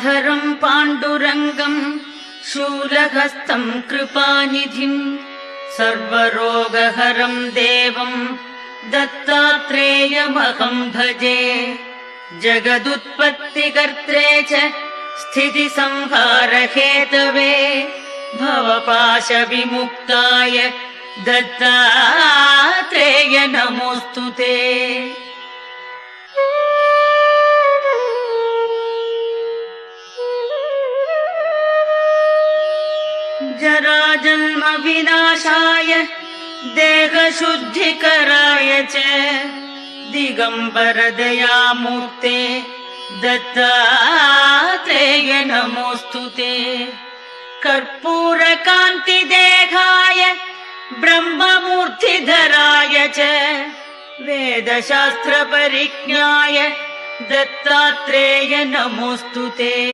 गदाधरं पाण्डुरङ्गं शूलहस्तं कृपानिधिं सर्वरोगहरं देवं दत्तात्रेयमहं भजे। जगदुत्पत्तिकर्त्रे च स्थितिसंहारहेतवे भवपाशविमुक्ताय दत्तात्रेय नमोऽस्तु ते। जराजन्म विनाशाय देहशुद्धिकराय च दिगंबर दयामूर्ते दत्तात्रेय नमोऽस्तु ते। कर्पूरकान्तिदेहाय ब्रह्ममूर्तिधराय च वेदशास्त्रपरिज्ञाय दत्तात्रेय नमोऽस्तु ते।